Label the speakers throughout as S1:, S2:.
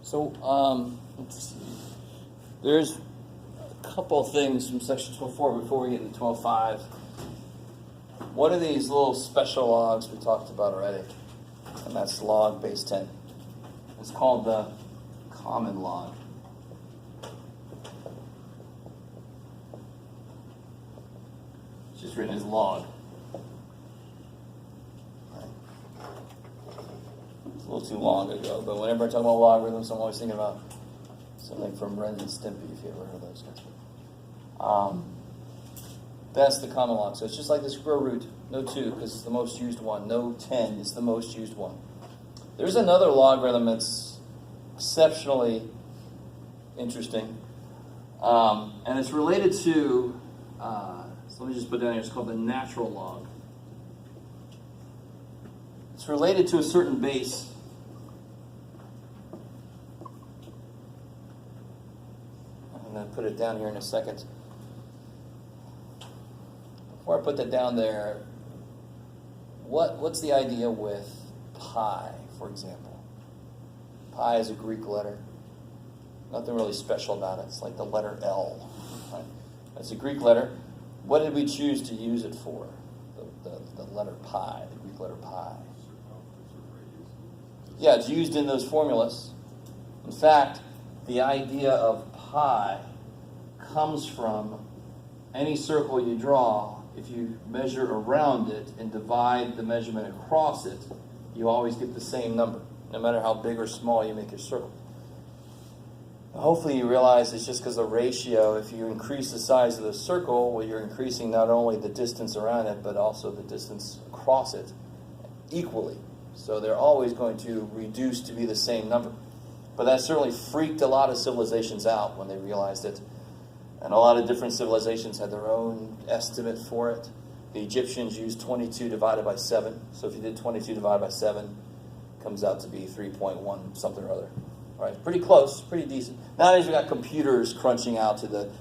S1: So, let's see. There's a couple of things from section 12.4 before we get into 12.5. One of these little special logs we talked about already, and that's log base 10. It's called the common log. It's just written as log. It's a little too long ago, but whenever I talk about logarithms, I'm always thinking about something from Ren and Stimpy, if you ever heard of those guys. That's the common log. So it's just like the square root. No 2, because it's the most used one. No 10 is the most used one. There's another logarithm that's exceptionally interesting. And it's related to, so let me just put down here, it's called the natural log. It's related to a certain base. I'm going to put it down here in a second. Before I put that down there, what's the idea with pi, for example? Pi is a Greek letter. Nothing really special about it. It's like the letter L. Right? It's a Greek letter. What did we choose to use it for? The letter pi, the Greek letter pi. Yeah, it's used in those formulas. In fact, the idea of pi comes from any circle you draw. If you measure around it and divide the measurement across it, you always get the same number, no matter how big or small you make your circle. Hopefully you realize it's just because the ratio, if you increase the size of the circle, well, you're increasing not only the distance around it, but also the distance across it equally. So they're always going to reduce to be the same number. But that certainly freaked a lot of civilizations out when they realized it. And a lot of different civilizations had their own estimate for it. The Egyptians used 22 divided by 7. So if you did 22 divided by 7, it comes out to be 3.1 something or other. Right? Pretty close, pretty decent. Nowadays we've got computers crunching out to the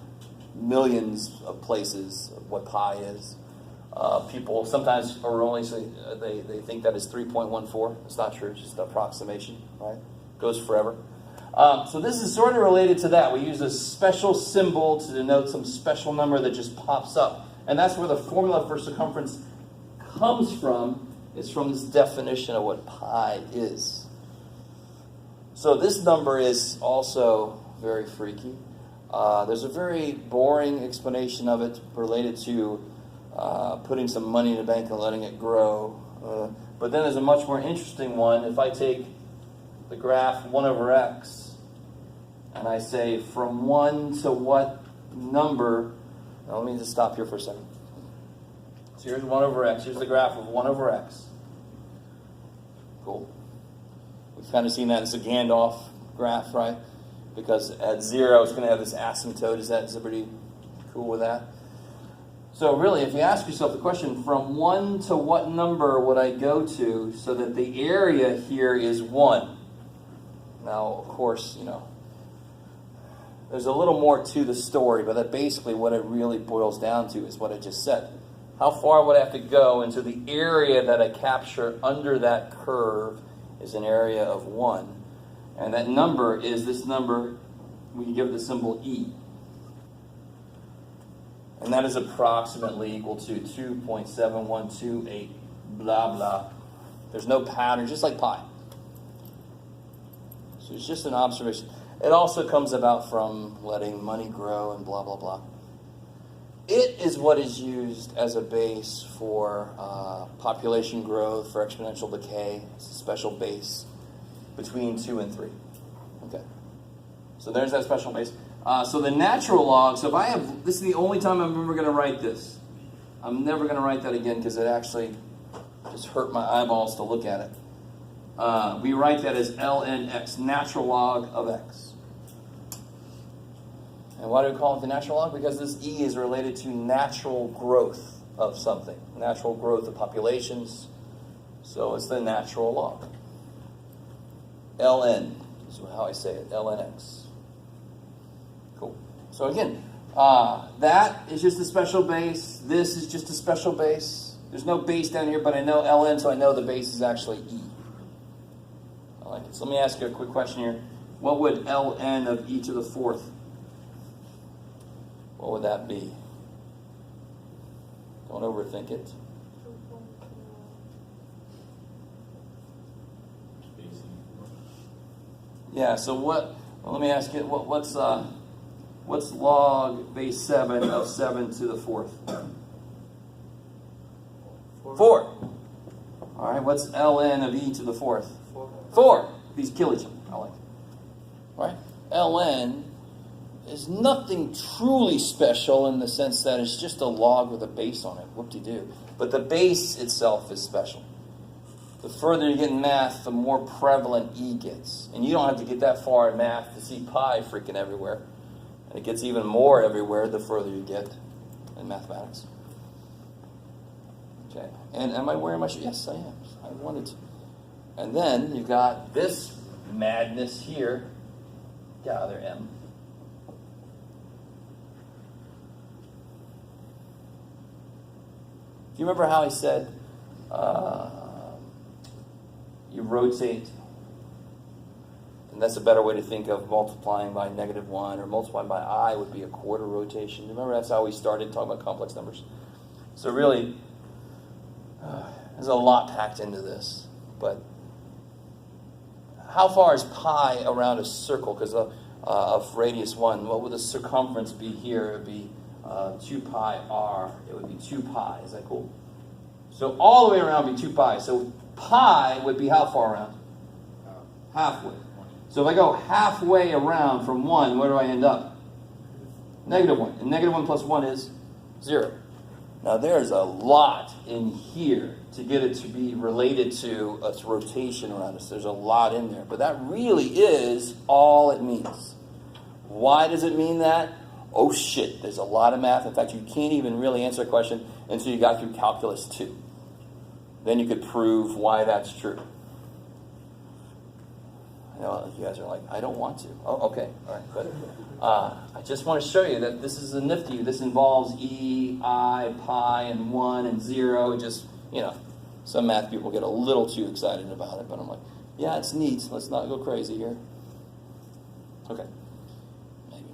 S1: millions of places of what pi is. People sometimes erroneously they think that is 3.14. It's not true, it's just an approximation. Right? Goes forever. So this is sort of related to that. We use a special symbol to denote some special number that just pops up. And that's where the formula for circumference comes from. It's from this definition of what pi is. So this number is also very freaky. There's a very boring explanation of it related to putting some money in the bank and letting it grow. But then there's a much more interesting one. If I take the graph 1 over x, and I say from 1 to what number, now let me just stop here for a second. So here's 1 over x, here's the graph of 1 over x. Cool. We've kind of seen that as a Gandalf graph, right? Because at 0 it's going to have this asymptote. Is everybody cool with that? So really, if you ask yourself the question, from 1 to what number would I go to so that the area here is 1? Now, of course, there's a little more to the story, but that basically what it really boils down to is what I just said. How far would I have to go into the area that I capture under that curve is an area of 1. And that number is this number, we can give it the symbol E. And that is approximately equal to 2.7128 blah, blah. There's no pattern, just like pi. So it's just an observation. It also comes about from letting money grow and blah, blah, blah. It is what is used as a base for population growth, for exponential decay. It's a special base between 2 and 3. Okay. So there's that special base. So the natural log, so if I have, this is the only time I'm ever going to write this. I'm never going to write that again because it actually just hurt my eyeballs to look at it. We write that as ln x, natural log of x. And why do we call it the natural log? Because this e is related to natural growth of something, natural growth of populations. So it's the natural log. ln is how I say it, ln x. Cool. So again, that is just a special base. This is just a special base. There's no base down here, but I know ln, so I know the base is actually e. I like it. So let me ask you a quick question here. what would ln of e to the fourth? What would that be? Don't overthink it. Yeah, so what, well, let me ask you, what's log base 7 of 7 to the fourth? 4. All right, what's ln of e to the fourth? 4. These kill each other. I like it. All right, ln is nothing truly special in the sense that it's just a log with a base on it. Whoop-de-doo. But the base itself is special. The further you get in math, the more prevalent e gets. And you don't have to get that far in math to see pi freaking everywhere. And it gets even more everywhere the further you get in mathematics. Okay. And am I wearing my shirt? Yes, I am. I wanted to. And then you've got this madness here. Get out of there, M. Do you remember how I said you rotate? And that's a better way to think of multiplying by -1 or multiplying by I would be a quarter rotation. Remember, that's how we started talking about complex numbers. So really, there's a lot packed into this. But how far is pi around a circle? Because of radius 1, what would the circumference be here? It would be 2 pi r. It would be 2 pi. Is that cool? So all the way around would be 2 pi. So pi would be how far around? Halfway. So if I go halfway around from 1, where do I end up? -1. And -1 plus 1 is 0. Now there's a lot in here to get it to be related to its rotation around us. There's a lot in there. But that really is all it means. Why does it mean that? Oh shit, there's a lot of math. In fact, you can't even really answer a question until you got through calculus 2. Then you could prove why that's true. I know you guys are like, I don't want to. Oh, okay, all right, but I just want to show you that this is a nifty. This involves e, I, pi, and 1, and 0. It just, some math people get a little too excited about it, but I'm like, yeah, it's neat. Let's not go crazy here. Okay. Maybe.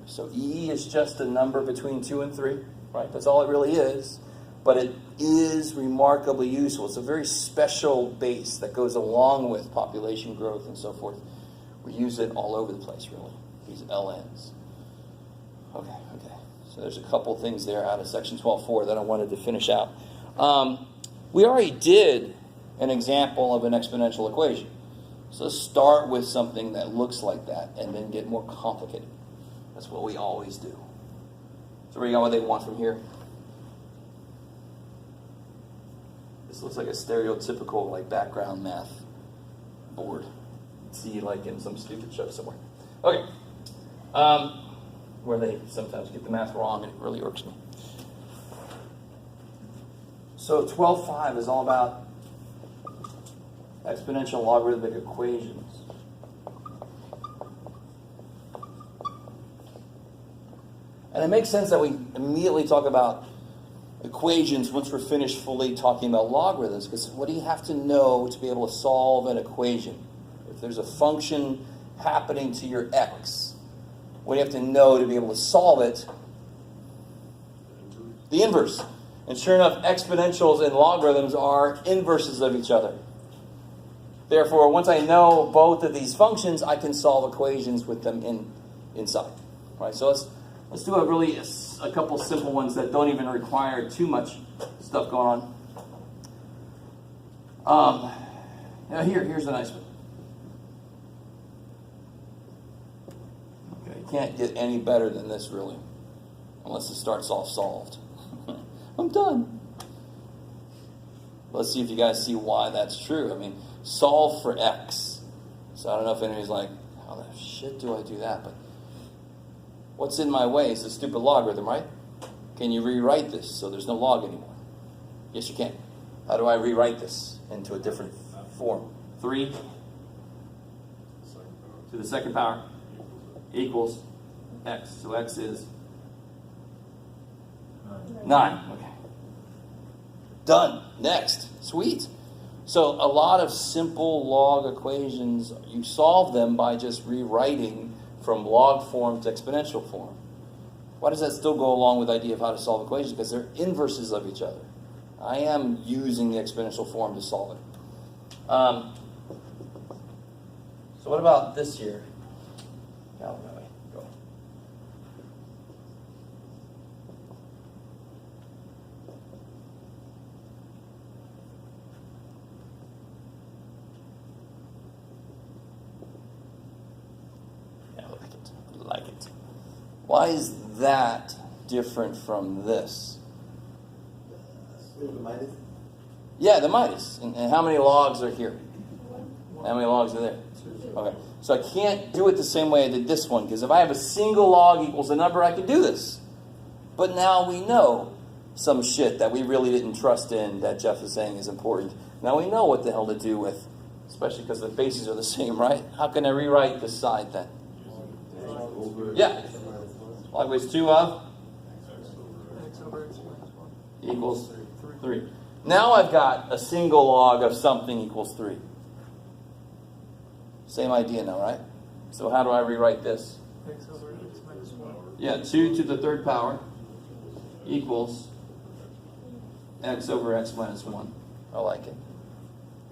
S1: So e is just a number between 2 and 3, right? That's all it really is. But it is remarkably useful. It's a very special base that goes along with population growth and so forth. We use it all over the place, really, these LNs. Okay. So there's a couple things there out of section 12.4 that I wanted to finish out. We already did an example of an exponential equation. So let's start with something that looks like that and then get more complicated. That's what we always do. So where you got what they want from here? This looks like a stereotypical background math board. See in some stupid show somewhere. Okay. Where they sometimes get the math wrong and it really irks me. So 12.5 is all about exponential logarithmic equations. And it makes sense that we immediately talk about equations once we're finished fully talking about logarithms, because what do you have to know to be able to solve an equation? If there's a function happening to your x, what do you have to know to be able to solve it? The inverse. And sure enough, exponentials and logarithms are inverses of each other. Therefore, once I know both of these functions, I can solve equations with them inside. Right? So let's do a couple simple ones that don't even require too much stuff going on. Here's a nice one. Okay, can't get any better than this, really, unless it starts off solved. I'm done. Let's see if you guys see why that's true. I mean, solve for x. So I don't know if anybody's like, how the shit do I do that? But what's in my way is the stupid logarithm, right? Can you rewrite this so there's no log anymore? Yes, you can. How do I rewrite this into a different form? 3 to the second power equals x. So x is 9. Okay. Done. Next. Sweet. So a lot of simple log equations, you solve them by just rewriting from log form to exponential form. Why does that still go along with the idea of how to solve equations? Because they're inverses of each other. I am using the exponential form to solve it. So what about this here? Go. Yeah, I like it. Why is that different from this?
S2: The minus?
S1: Yeah, the minus. And how many logs are here? How many logs are there? Okay. So I can't do it the same way I did this one, because if I have a single log equals a number, I could do this. But now we know some shit that we really didn't trust in that Jeff is saying is important. Now we know what the hell to do with, especially because the bases are the same, right? How can I rewrite this side then? Yeah. Log base 2 of equals 3. Now I've got a single log of something equals 3. Same idea now, right? So how do I rewrite this?
S3: X over x minus 1.
S1: Yeah, 2 to the third power equals x over x minus 1. I like it.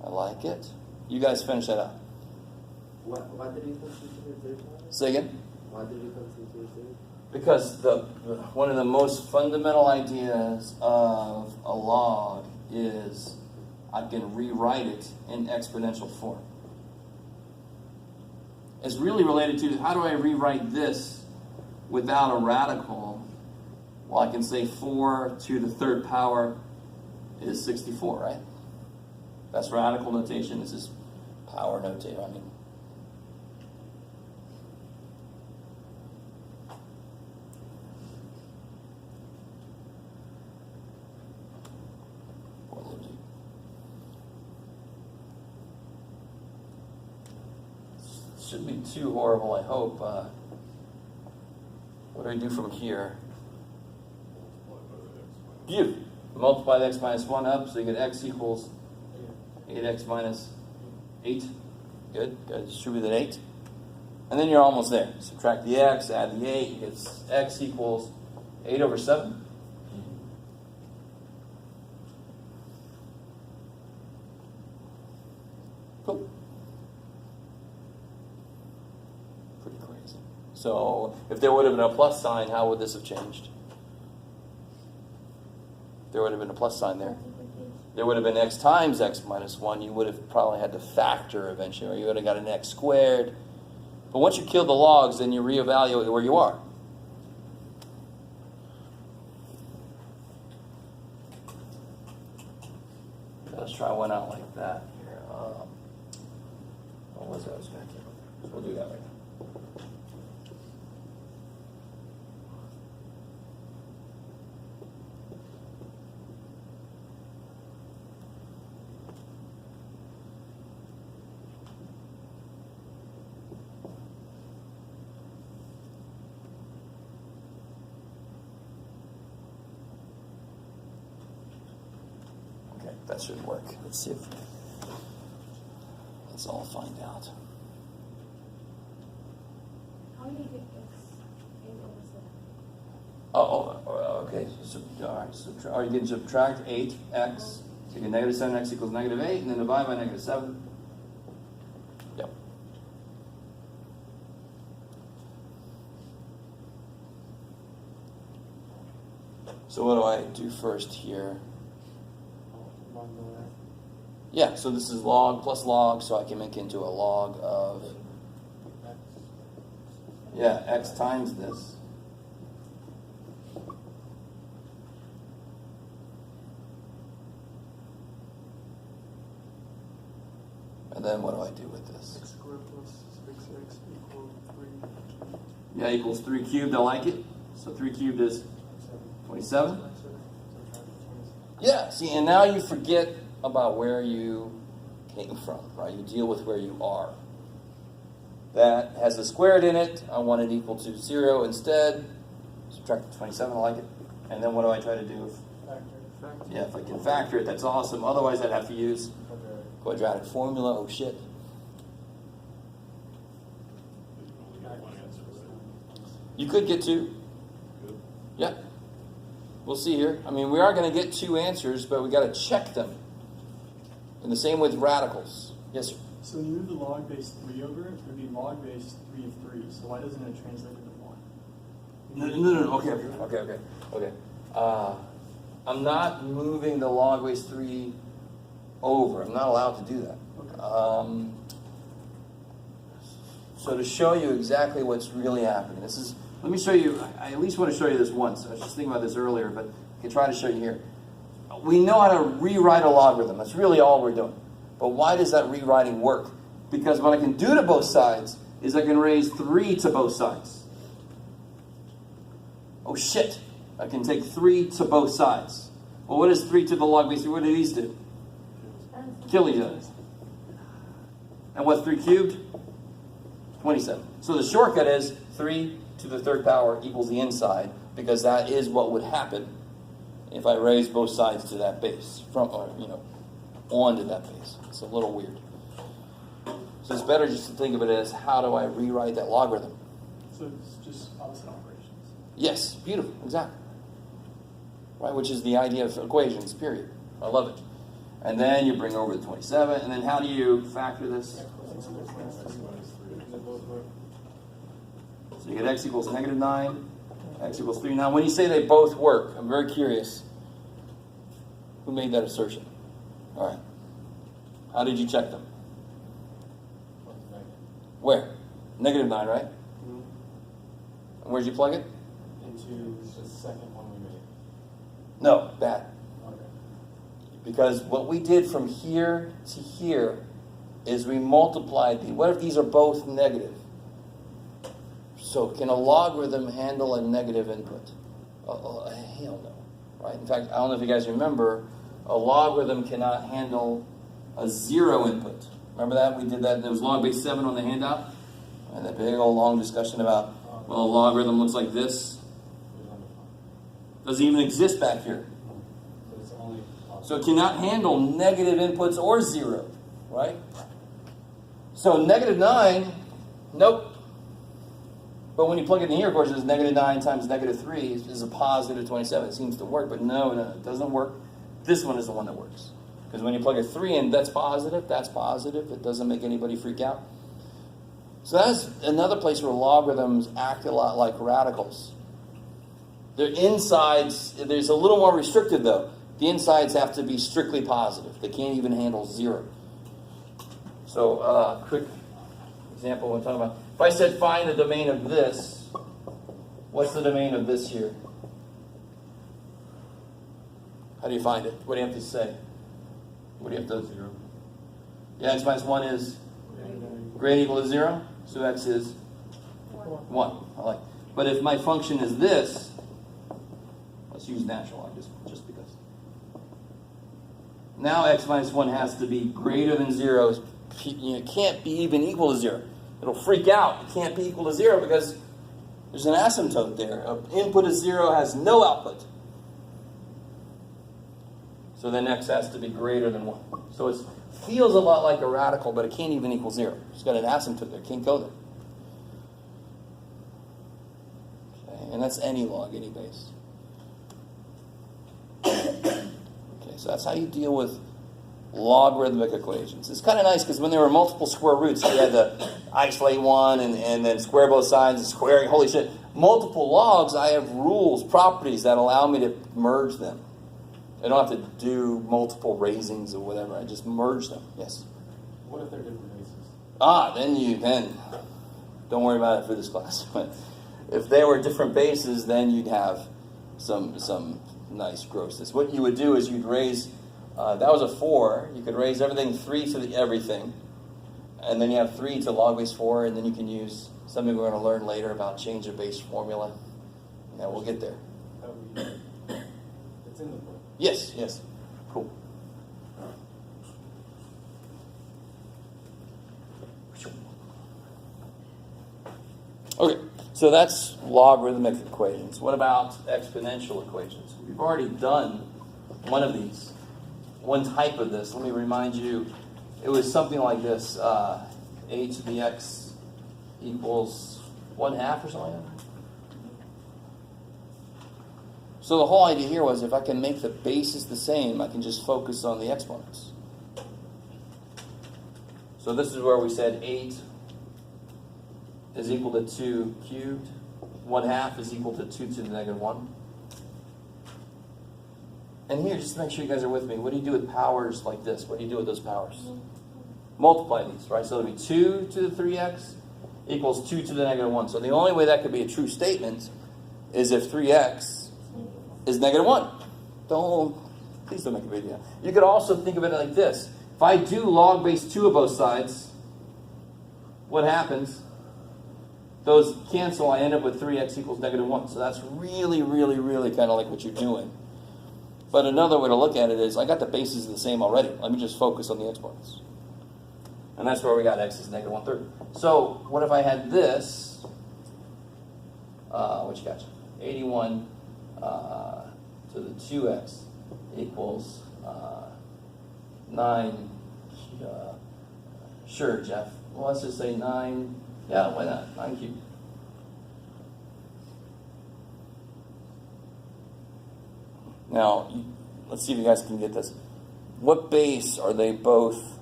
S1: I like it. You guys finish that up.
S2: Why did you come to the third power?
S1: Say again?
S2: Why did you come to the third?
S1: Because one of the most fundamental ideas of a log is I can rewrite it in exponential form. It's really related to how do I rewrite this without a radical? Well, I can say 4 to the third power is 64, right? That's radical notation. This is power notation. I mean, shouldn't be too horrible, I hope. What do I do from here? You multiply the x minus 1 up, so you get x equals 8x minus 8. Good. Distribute that 8. And then you're almost there. Subtract the x, add the 8, it's x equals 8 over 7. Cool. Pretty crazy. So if there would have been a plus sign, how would this have changed? If there would have been a plus sign there. There would have been x times x minus 1. You would have probably had to factor eventually, or you would have got an x squared. But once you kill the logs, then you reevaluate where you are. Let's try one out like that here. What was that I was going to do? So we'll do that right now. That should work. Let's see if let's all find out.
S4: How do you get x 8 over 7?
S1: Okay. So, all right. Or you can subtract 8x. So you get negative 7x equals negative 8, and then divide by negative 7. Yep. So what do I do first here? Yeah, so this is log plus log, so I can make it into a log of, yeah, x times this. And then what do I do with this?
S3: X squared plus 6x equals 3.
S1: Yeah, equals 3 cubed, I like it. So 3 cubed is 27. Yeah, see, and now you forget about where you came from, right? You deal with where you are. That has a squared in it. I want it equal to 0 instead. Subtract the 27, I like it. And then what do I try to do?
S3: Factor.
S1: Yeah, if I can factor it, that's awesome. Otherwise, I'd have to use Quadratic formula, oh shit. You could get 2. Yeah. We'll see here. I mean, we are going to get 2 answers, but we got to check them. And the same with radicals. Yes, sir.
S3: So when you move the log base 3 over, it would be log base 3 of 3. So why doesn't it translate into 1?
S1: No. Okay. I'm not moving the log base 3 over. I'm not allowed to do that.
S3: Okay.
S1: So to show you exactly what's really happening, let me show you, I at least want to show you this once. I was just thinking about this earlier, but I can try to show you here. We know how to rewrite a logarithm. That's really all we're doing. But why does that rewriting work? Because what I can do to both sides is I can raise 3 to both sides. Oh shit, I can take 3 to both sides. Well, what is 3 to the log base 3? What do these do? Kill each other. And what's 3 cubed? 27. So the shortcut is 3 to the 3rd power equals the inside, because that is what would happen if I raise both sides to that base, onto that base. It's a little weird. So it's better just to think of it as, how do I rewrite that logarithm?
S3: So it's just opposite operations.
S1: Yes, beautiful, exactly. Right, which is the idea of equations, period. I love it. And then you bring over the 27, and then how do you factor this? So you get x equals -9, x equals 3. Now, when you say they both work, I'm very curious. Who made that assertion? All right. How did you check them? Where? -9, right?
S5: Mm-hmm.
S1: And where'd you plug it?
S5: Into the second one we made.
S1: No, bad.
S5: Okay.
S1: Because what we did from here to here is we multiplied the. What if these are both negative? So can a logarithm handle a negative input? Hell no. Right? In fact, I don't know if you guys remember, a logarithm cannot handle a 0 input. Remember that? We did that. There was log base 7 on the handout. And that big old long discussion about, well, a logarithm looks like this. Doesn't even exist back here. So it cannot handle negative inputs or 0, right? So -9, nope. But when you plug it in here, of course, it's -9 times -3 is a positive 27. It seems to work, but no, it doesn't work. This one is the one that works. Because when you plug a 3 in, that's positive. It doesn't make anybody freak out. So that's another place where logarithms act a lot like radicals. Their insides, there's a little more restricted though. The insides have to be strictly positive. They can't even handle 0. So, quick example I'm talking about. If I said find the domain of this, what's the domain of this here? How do you find it? What do you have to say? What do you have to...
S5: 0.
S1: Yeah, x minus 1 is greater equal to 0. So x is 1. I like. But if my function is this, let's use natural log just because. Now x minus 1 has to be greater than 0. It can't be even equal to 0. It'll freak out. It can't be equal to 0 because there's an asymptote there. An input of 0 has no output. So then x has to be greater than 1. So it feels a lot like a radical, but it can't even equal 0. It's got an asymptote there. It can't go there. Okay, and that's any log, any base. Okay, so that's how you deal with logarithmic equations. It's kind of nice because when there were multiple square roots, you had to isolate one and then square both sides and squaring. Holy shit. Multiple logs, I have rules, properties that allow me to merge them. I don't have to do multiple raisings or whatever. I just merge them. Yes?
S5: What if they're different bases?
S1: Then don't worry about it for this class. But if they were different bases, then you'd have some nice grossness. What you would do is you'd raise, that was a 4. You could raise everything 3 to the everything. And then you have 3 to log base 4. And then you can use something we're going to learn later about change of base formula. Yeah, we'll get there.
S5: It's in the book.
S1: Yes. Cool. Okay, so that's logarithmic equations. What about exponential equations? We've already done one of these, one type of this. Let me remind you, it was something like this. A to the x equals 1/2 or something like that. So the whole idea here was if I can make the bases the same, I can just focus on the exponents. So this is where we said 8 is equal to 2 cubed. 1/2 is equal to 2 to the negative 1. And here, just to make sure you guys are with me, what do you do with powers like this? What do you do with those powers? Multiply these, right? So it'll be 2 to the 3x equals 2 to the negative 1. So the only way that could be a true statement is if 3x is negative 1. Please don't make a big deal. You could also think of it like this. If I do log base 2 of both sides, what happens? Those cancel, I end up with 3x equals negative 1. So that's really, really, really kind of like what you're doing. But another way to look at it is, I got the bases the same already. Let me just focus on the exponents. And that's where we got x is negative 1/3. So what if I had this, what you got? 81 to the 2x equals 9, sure, Jeff. Well, let's just say 9, yeah, why not? 9 cubed. Now, let's see if you guys can get this. What base are they both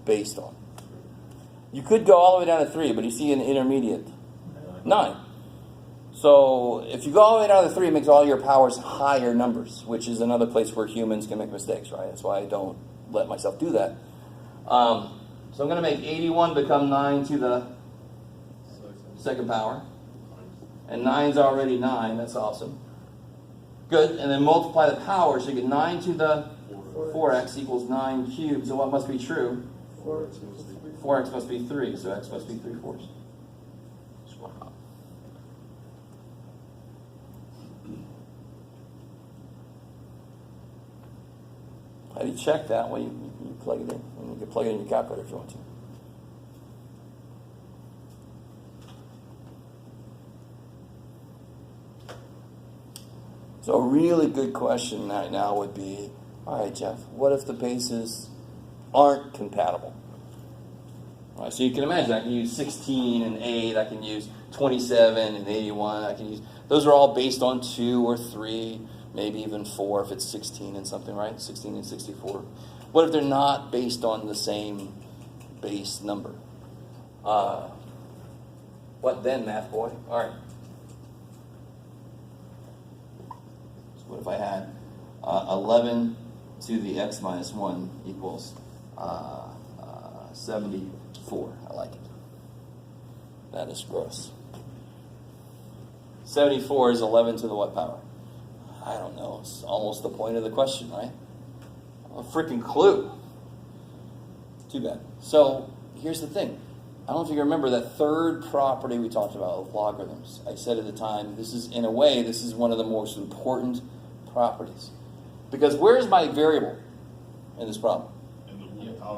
S1: based on? You could go all the way down to 3, but you see an intermediate. 9. So if you go all the way down to 3, it makes all your powers higher numbers, which is another place where humans can make mistakes, right? That's why I don't let myself do that. So I'm going to make 81 become 9 to the second power. And 9's already 9. That's awesome. Good. And then multiply the power. So you get 9 to the 4x equals 9 cubed. So what must be true? 4x must be 3. So x must be 3/4. How do you check that? Well, you plug it in. And you can plug it in your calculator if you want to. So a really good question right now would be, all right, Jeff, what if the bases aren't compatible? All right, so you can imagine I can use 16 and 8, I can use 27 and 81, I can use, those are all based on 2 or 3, maybe even 4 if it's 16 and something, right? 16 and 64. What if they're not based on the same base number? What then, math boy? All right. What if I had 11 to the x minus 1 equals 74? I like it. That is gross. 74 is 11 to the what power? I don't know. It's almost the point of the question, right? A freaking clue. Too bad. So here's the thing. I don't know if you remember that third property we talked about of logarithms. I said at the time, this is, in a way, this is one of the most important properties. Because where's my variable in this problem?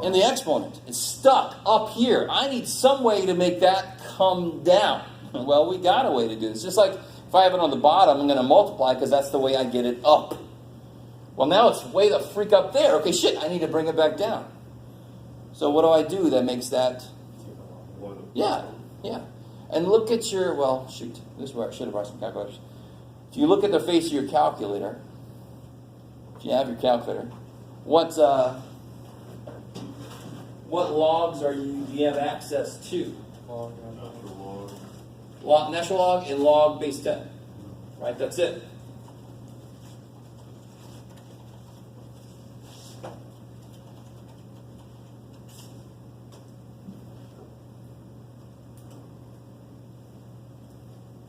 S1: In the exponent. It's stuck up here. I need some way to make that come down. Well, we got a way to do this. Just like if I have it on the bottom, I'm going to multiply because that's the way I get it up. Well, now it's way the freak up there. Okay, shit, I need to bring it back down. So what do I do that makes that? Yeah. And look at your, well, shoot. This is where I should have brought some calculators. If you look at the face of your calculator, if you have your calculator, what logs do you have access to? Natural log and log base 10. Right, that's it.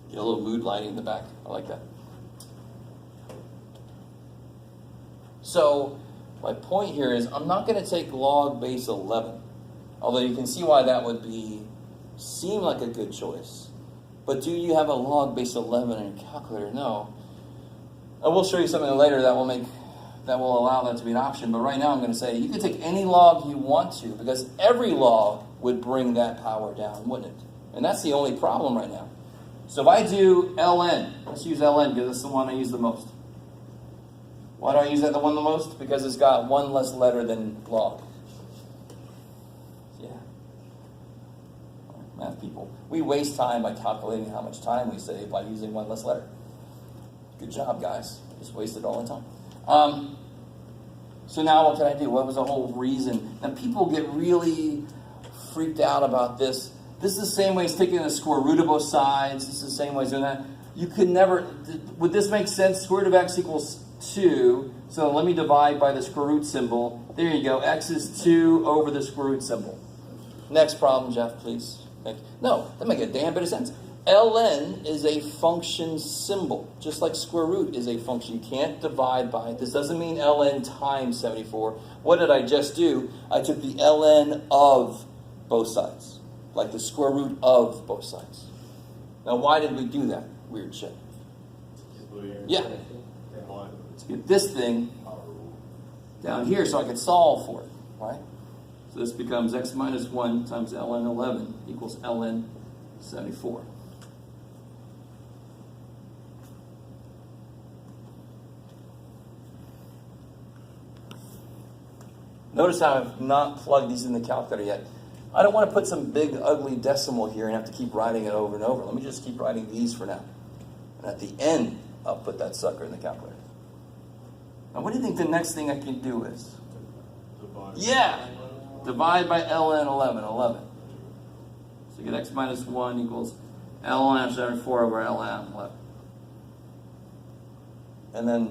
S1: Get a little mood lighting in the back. I like that. So my point here is I'm not going to take log base 11, although you can see why that would seem like a good choice. But do you have a log base 11 in your calculator? No. I will show you something later that will allow that to be an option. But right now I'm going to say you can take any log you want to, because every log would bring that power down, wouldn't it? And that's the only problem right now. So if I do ln, let's use ln because it's the one I use the most. Why do I use that the one the most? Because it's got one less letter than log. math people. We waste time by calculating how much time we save by using one less letter. Good job, guys. Just wasted all the time. So now what can I do? What was the whole reason? Now people get really freaked out about this. This is the same way as taking the square root of both sides. This is the same way as doing that. You could never, would this make sense? Square root of x equals 2. So let me divide by the square root symbol. There you go. X is 2 over the square root symbol. Next problem, Jeff, please. No, that makes a damn bit of sense. ln is a function symbol, just like square root is a function. You can't divide by it. This doesn't mean ln times 74. What did I just do? I took the ln of both sides, like the square root of both sides. Now, why did we do that? Weird shit. Yeah. Let's get this thing down here so I can solve for it, right? So this becomes x minus 1 times ln 11 equals ln 74. Notice how I've not plugged these in the calculator yet. I don't want to put some big, ugly decimal here and have to keep writing it over and over. Let me just keep writing these for now. And at the end, I'll put that sucker in the calculator. Now, what do you think the next thing I can do is? Yeah! Divide by ln 11, 11. So you get x minus 1 equals ln 74 over ln 11. And then,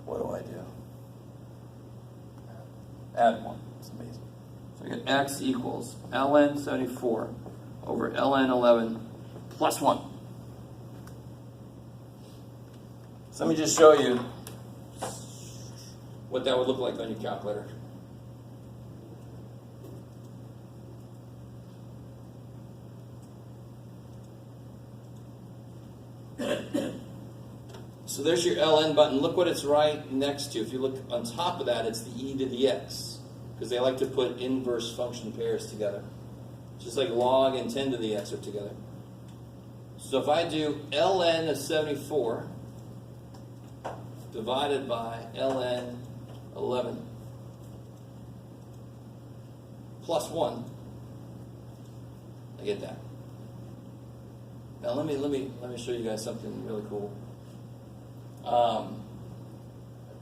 S1: what do I do? Add 1. It's amazing. So I get x equals ln 74 over ln 11 plus 1. So let me just show you what that would look like on your calculator. So there's your ln button. Look what it's right next to. If you look on top of that, it's the e to the x, because they like to put inverse function pairs together. Just like log and 10 to the x are together. So if I do ln of 74 divided by ln 11 plus 1, I get that. Now let me show you guys something really cool. I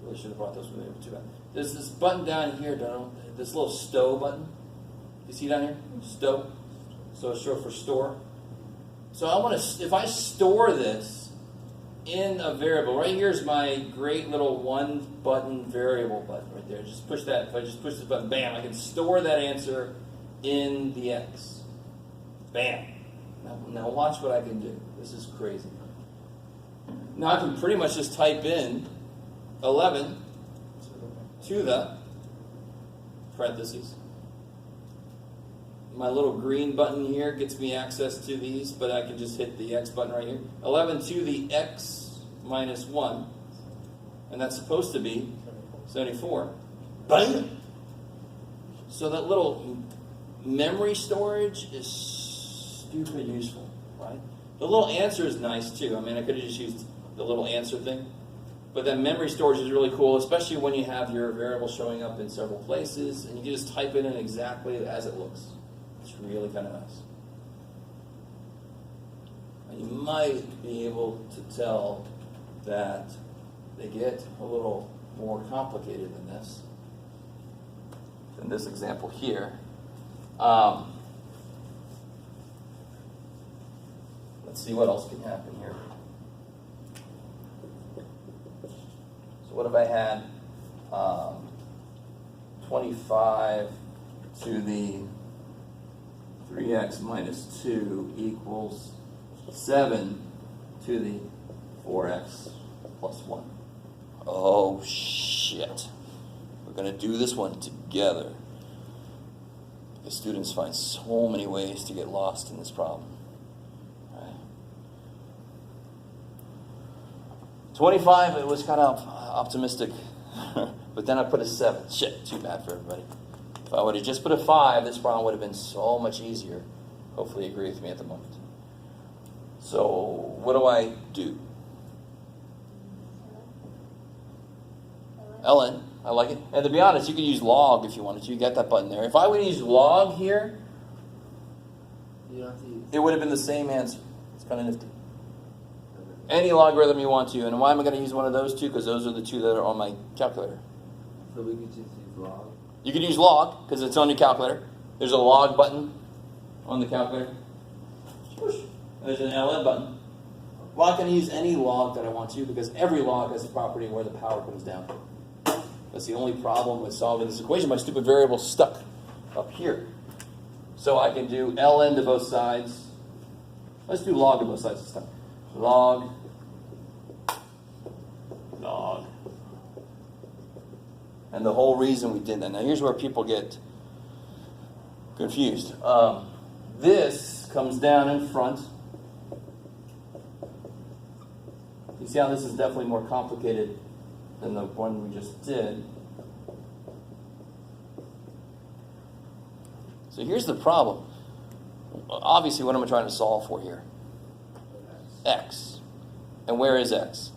S1: really should have brought those with me, but too bad. There's this button down here, this little stow button. You see down here? Stow. So it's short for store. So I want to, if I store this in a variable, right here's my great little one button variable button right there. Just push that. If I just push this button, bam, I can store that answer in the x. Bam. Now watch what I can do. This is crazy. Now I can pretty much just type in 11 to the parentheses. My little green button here gets me access to these, but I can just hit the x button right here. 11 to the x minus 1, and that's supposed to be 74. Bam! So that little memory storage is stupid useful, right? The little answer is nice too. I mean, I could have just used the little answer thing. But that memory storage is really cool, especially when you have your variable showing up in several places, and you can just type it in exactly as it looks. It's really kind of nice. And you might be able to tell that they get a little more complicated than this example here. Let's see what else can happen here. So what if I had 25 to the 3x minus 2 equals 7 to the 4x plus 1. Oh, shit. We're going to do this one together. The students find so many ways to get lost in this problem. 25, it was kind of optimistic, but then I put a 7. Shit, too bad for everybody. If I would have just put a 5, this problem would have been so much easier. Hopefully you agree with me at the moment. So, what do I do? ln, I like it. And to be honest, you could use log if you wanted to. You got that button there. If I would use log here,
S2: You don't have to use.
S1: It would have been the same answer. It's kind of nifty. Any logarithm you want to. And why am I going to use one of those two? Because those are the two that are on my calculator.
S2: So we could just use log.
S1: You could use log because it's on your calculator. There's a log button on the calculator. Whoosh. There's an ln button. Well, I can use any log that I want to because every log has a property where the power comes down. That's the only problem with solving this equation. My stupid variable is stuck up here. So I can do ln to both sides. Let's do log to both sides this time. Log. And the whole reason we did that. Now here's where people get confused. This comes down in front. You see how this is definitely more complicated than the one we just did. So here's the problem. Obviously, what am I trying to solve for here? X. And where is X?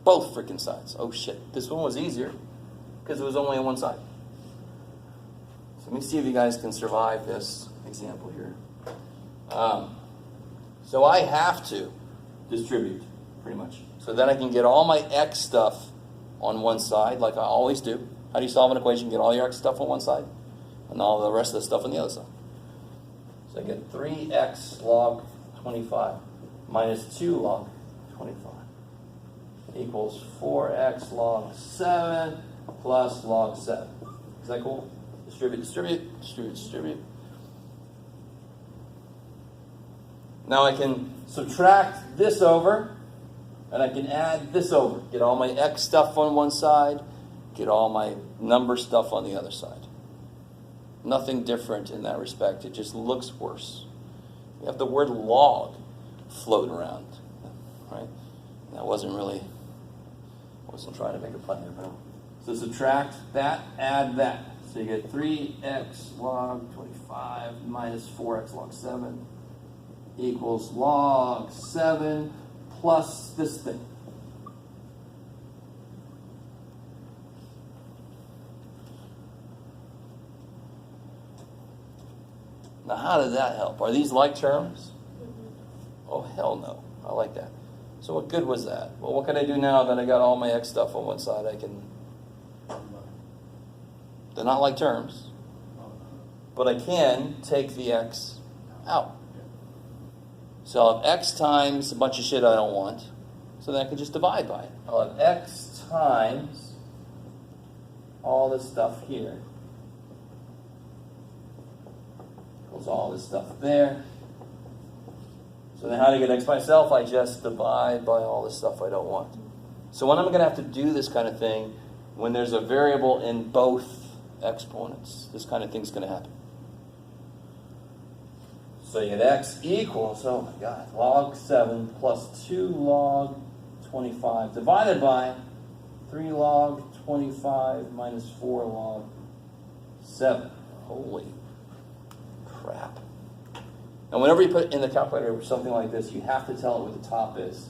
S1: Both freaking sides. Oh shit. This one was easier because it was only on one side. So let me see if you guys can survive this example here. So I have to distribute, pretty much. So then I can get all my X stuff on one side, like I always do. How do you solve an equation? Get all your X stuff on one side, and all the rest of the stuff on the other side. So I get 3x log 25 minus 2 log 25 equals 4x log 7 plus log 7. Is that cool? Distribute, distribute, distribute, distribute. Now I can subtract this over, and I can add this over. Get all my X stuff on one side, get all my number stuff on the other side. Nothing different in that respect. It just looks worse. You have the word log floating around, right? That wasn't trying to make a pun there, but so subtract that, add that. So you get 3x log 25 minus 4x log 7 equals log 7 plus this thing. Now, how did that help? Are these like terms? Oh, hell no. I like that. So what good was that? Well, what can I do now that I got all my X stuff on one side? They're not like terms. But I can take the X out. So I'll have X times a bunch of shit I don't want. So then I can just divide by it. I'll have X times all this stuff here. Equals all this stuff there. So then how do I get X by itself? I just divide by all this stuff I don't want. So when I'm going to have to do this kind of thing, when there's a variable in both exponents, this kind of thing's going to happen. So you get X equals, oh my God, log 7 plus 2 log 25 divided by 3 log 25 minus 4 log 7. Holy crap. And whenever you put in the calculator something like this, you have to tell it what the top is,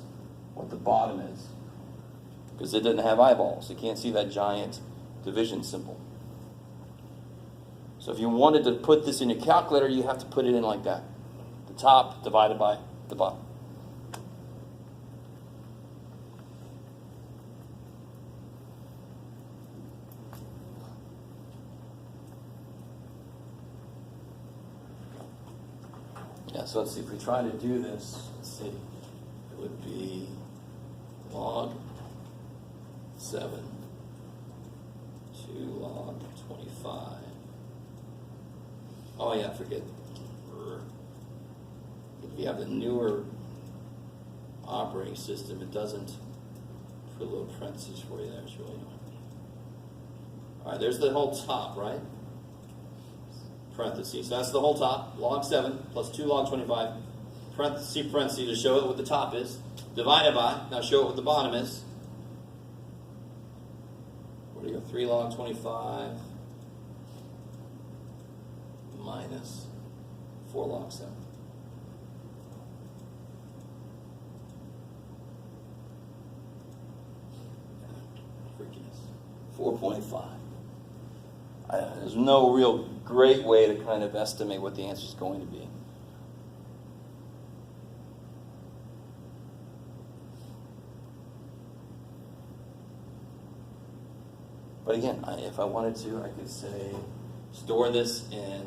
S1: what the bottom is. Because it doesn't have eyeballs. You can't see that giant division symbol. So if you wanted to put this in your calculator, you have to put it in like that. The top divided by the bottom. Yeah, so let's see, if we try to do this, let's see, it would be log 7 to log 25. Oh yeah, forget. If you have the newer operating system, it doesn't put a little parentheses for you there. It's really annoying. All right, there's the whole top, right? Parentheses. So that's the whole top. Log 7 plus 2 log 25. Parentheses to show it what the top is. Divided by. Now show it what the bottom is. Where do you go? 3 log 25 minus 4 log 7. Freakiness. 4.5. There's no real great way to kind of estimate what the answer is going to be. But again, if I wanted to, I could say, store this in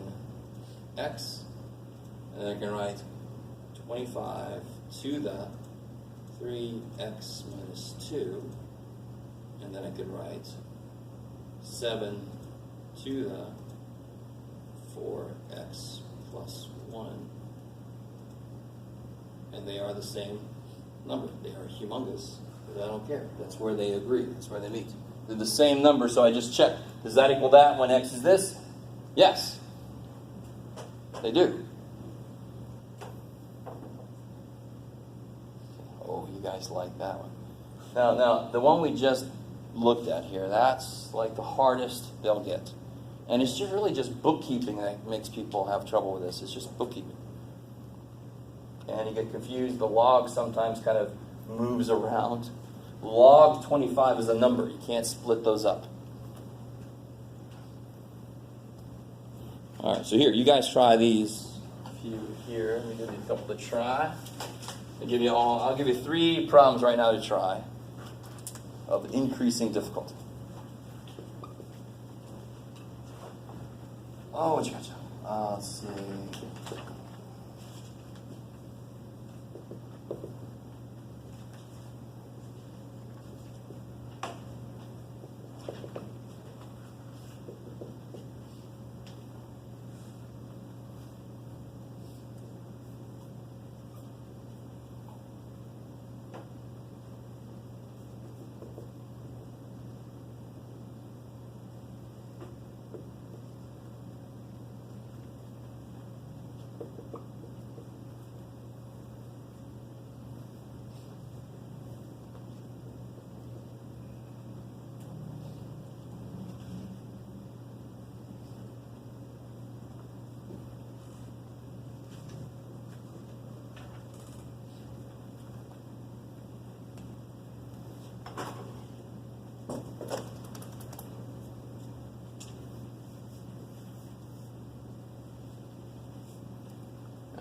S1: x, and then I can write 25 to the 3x minus 2, and then I could write 7 to the 4x plus 1, and they are the same number. They are humongous, but I don't care. That's where they agree. That's where they meet. They're the same number, so I just check. Does that equal that when x is this? Yes. They do. Oh, you guys like that one. Now, the one we just looked at here, that's like the hardest they'll get. And it's just really just bookkeeping that makes people have trouble with this. It's just bookkeeping. And you get confused. The log sometimes kind of moves around. Log 25 is a number. You can't split those up. All right, so here, you guys try these. A few here. Let me give you a couple to try. I'll give you 3 problems right now to try of increasing difficulty. Oh, what you got? Let's see.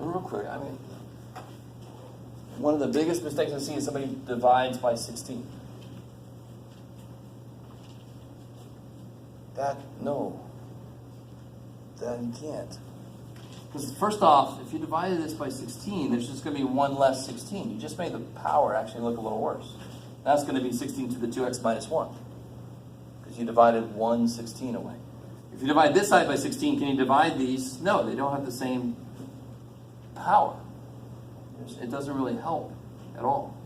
S1: Real quick, one of the biggest mistakes I see is somebody divides by 16. No. That you can't. Because first off, if you divided this by 16, there's just going to be one less 16. You just made the power actually look a little worse. That's going to be 16 to the 2x minus 1. Because you divided 1 16 away. If you divide this side by 16, can you divide these? No, they don't have the same power. It doesn't really help at all.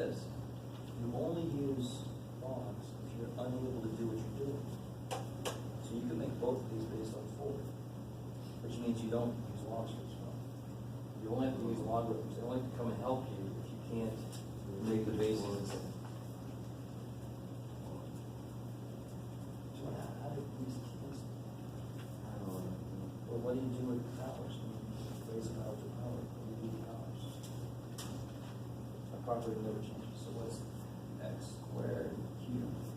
S1: this. You only use logs if you're unable to do what you're doing. So you can make both of these based on 4, which means you don't use logs for this one. You only have to use logarithms. They only have to come and help you if you can't make the bases. So how do these cancel? Well, what do you do with the powers? Raise the power to power. What do you do with powers? A property never changes. So what's x squared cubed?